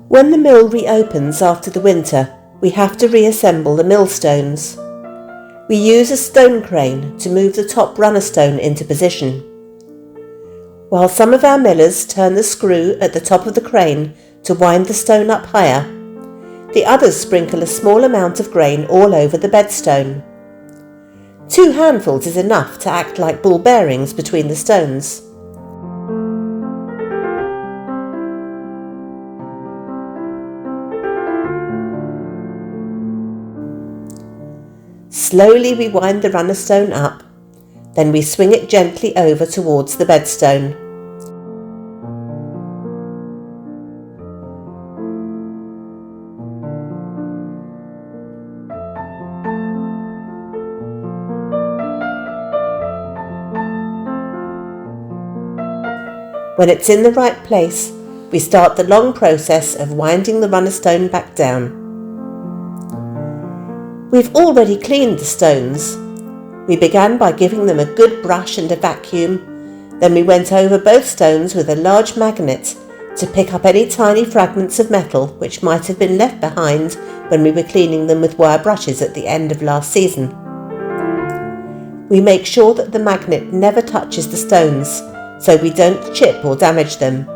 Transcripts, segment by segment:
When the mill reopens after the winter, we have to reassemble the millstones. We use a stone crane to move the top runner stone into position. While some of our millers turn the screw at the top of the crane to wind the stone up higher, the others sprinkle a small amount of grain all over the bedstone. 2 handfuls is enough to act like ball bearings between the stones. Slowly we wind the runner stone up, then we swing it gently over towards the bedstone. When it's in the right place, we start the long process of winding the runner stone back down. We've already cleaned the stones. We began by giving them a good brush and a vacuum. Then we went over both stones with a large magnet to pick up any tiny fragments of metal which might have been left behind when we were cleaning them with wire brushes at the end of last season. We make sure that the magnet never touches the stones, so we don't chip or damage them.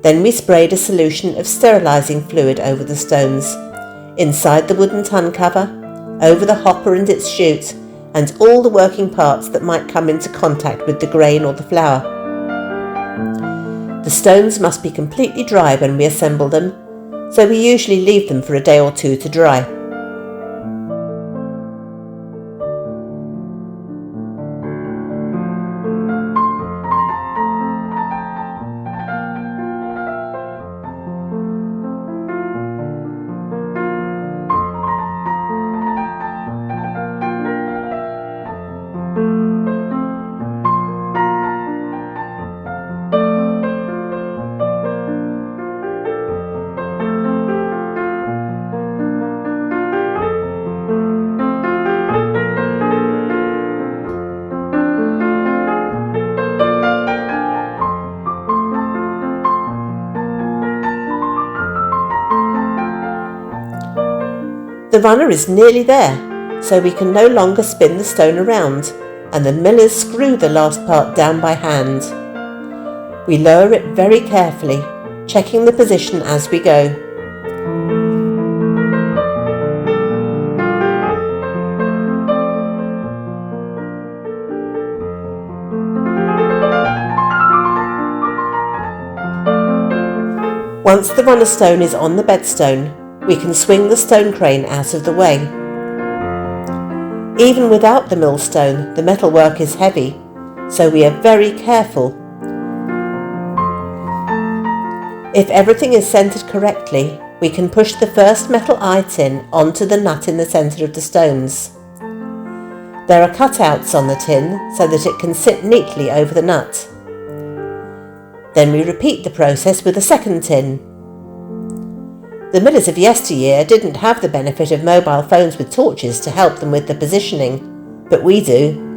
Then we sprayed a solution of sterilising fluid over the stones, inside the wooden ton cover, over the hopper and its chute, and all the working parts that might come into contact with the grain or the flour. The stones must be completely dry when we assemble them, so we usually leave them for a day or 2 to dry. The runner is nearly there, so we can no longer spin the stone around, and the millers screw the last part down by hand. We lower it very carefully, checking the position as we go. Once the runner stone is on the bedstone, we can swing the stone crane out of the way. Even without the millstone, the metalwork is heavy, so we are very careful. If everything is centred correctly, we can push the first metal eye tin onto the nut in the centre of the stones. There are cutouts on the tin so that it can sit neatly over the nut. Then we repeat the process with a second tin. The millers of yesteryear didn't have the benefit of mobile phones with torches to help them with the positioning, but we do.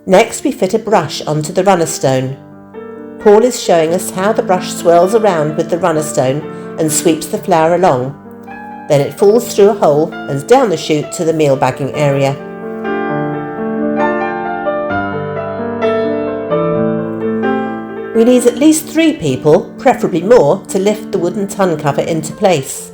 Next we fit a brush onto the runner stone. Paul is showing us how the brush swirls around with the runner stone and sweeps the flour along. Then it falls through a hole and down the chute to the meal bagging area. We need at least 3 people, preferably more, to lift the wooden ton cover into place.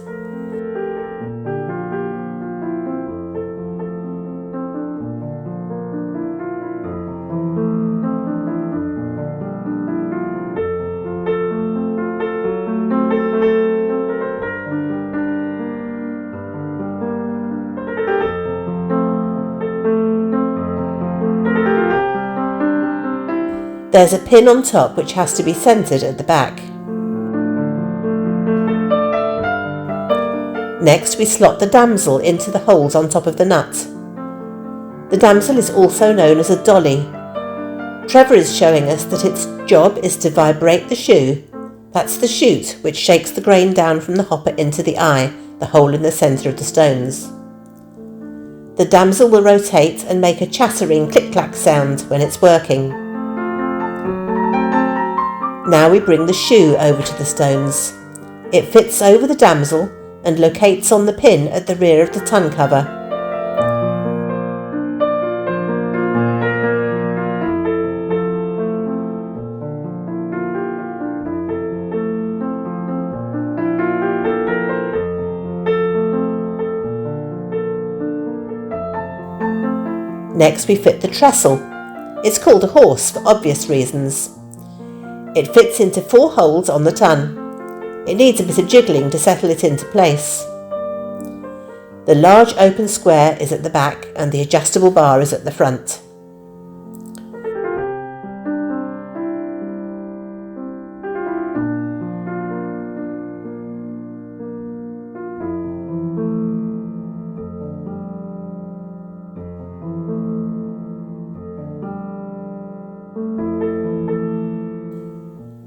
There's a pin on top which has to be centred at the back. Next we slot the damsel into the holes on top of the nut. The damsel is also known as a dolly. Trevor is showing us that its job is to vibrate the shoe. That's the chute which shakes the grain down from the hopper into the eye, the hole in the centre of the stones. The damsel will rotate and make a chattering click-clack sound when it's working. Now we bring the shoe over to the stones. It fits over the damsel and locates on the pin at the rear of the ton cover. Next we fit the trestle. It's called a horse for obvious reasons. It fits into 4 holes on the ton. It needs a bit of jiggling to settle it into place. The large open square is at the back and the adjustable bar is at the front.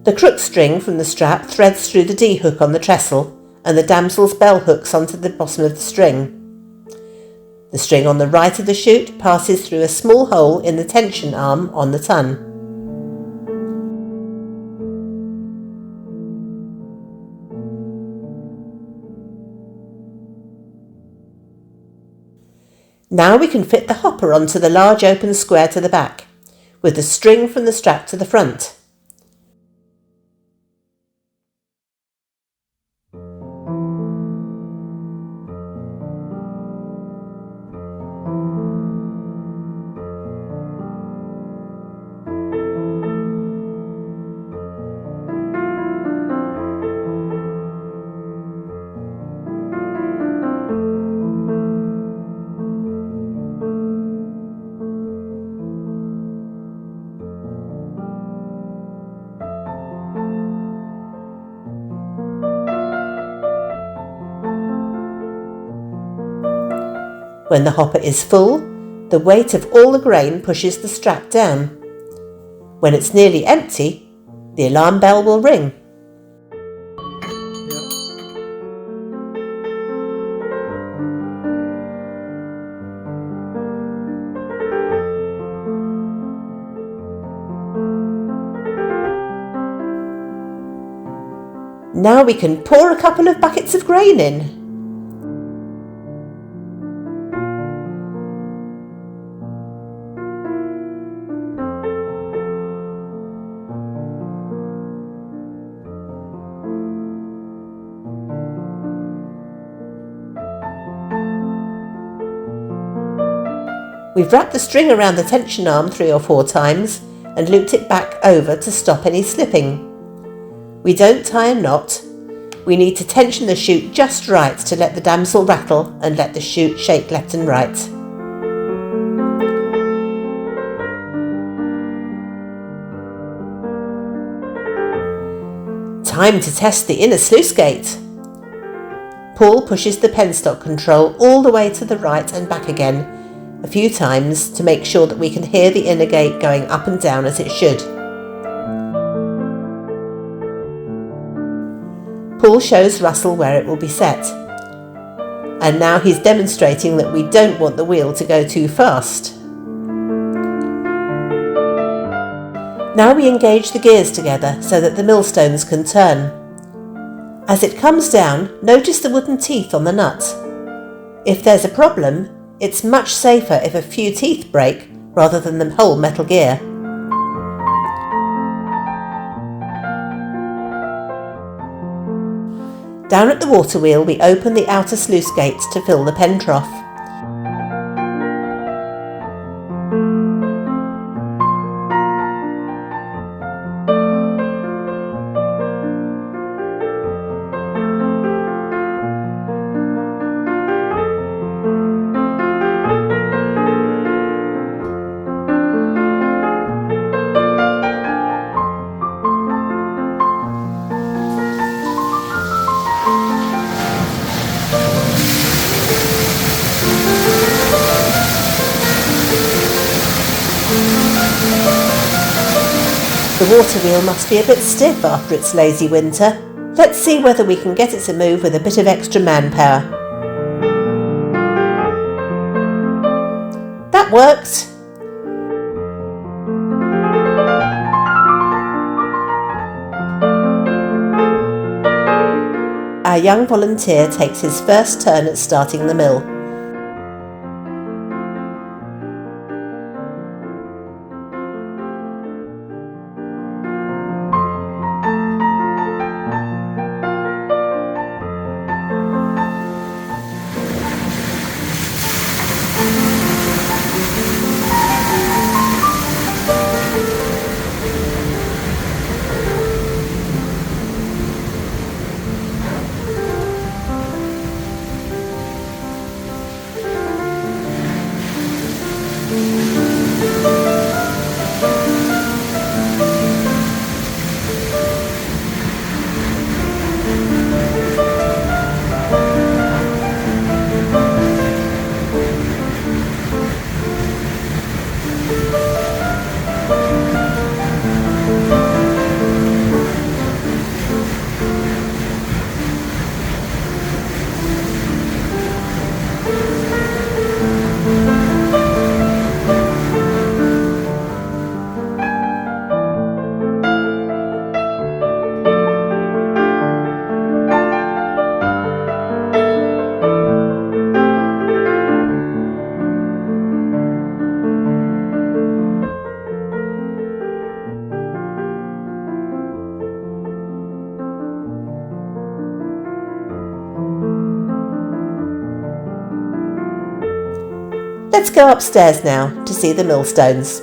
The crook string from the strap threads through the D-hook on the trestle and the damsel's bell hooks onto the bottom of the string. The string on the right of the chute passes through a small hole in the tension arm on the ton. Now we can fit the hopper onto the large open square to the back, with the string from the strap to the front. When the hopper is full, the weight of all the grain pushes the strap down. When it's nearly empty, the alarm bell will ring. Now we can pour a couple of buckets of grain in. We've wrapped the string around the tension arm 3 or 4 times and looped it back over to stop any slipping. We don't tie a knot. We need to tension the chute just right to let the damsel rattle and let the chute shake left and right. Time to test the inner sluice gate. Paul pushes the penstock control all the way to the right and back again a few times to make sure that we can hear the inner gate going up and down as it should. Paul shows Russell where it will be set. And now he's demonstrating that we don't want the wheel to go too fast. Now we engage the gears together so that the millstones can turn. As it comes down, notice the wooden teeth on the nut. If there's a problem, it's much safer if a few teeth break rather than the whole metal gear. Down at the water wheel, we open the outer sluice gates to fill the pen trough. The water wheel must be a bit stiff after its lazy winter. Let's see whether we can get it to move with a bit of extra manpower. That worked! Our young volunteer takes his first turn at starting the mill. Let's go upstairs now to see the millstones.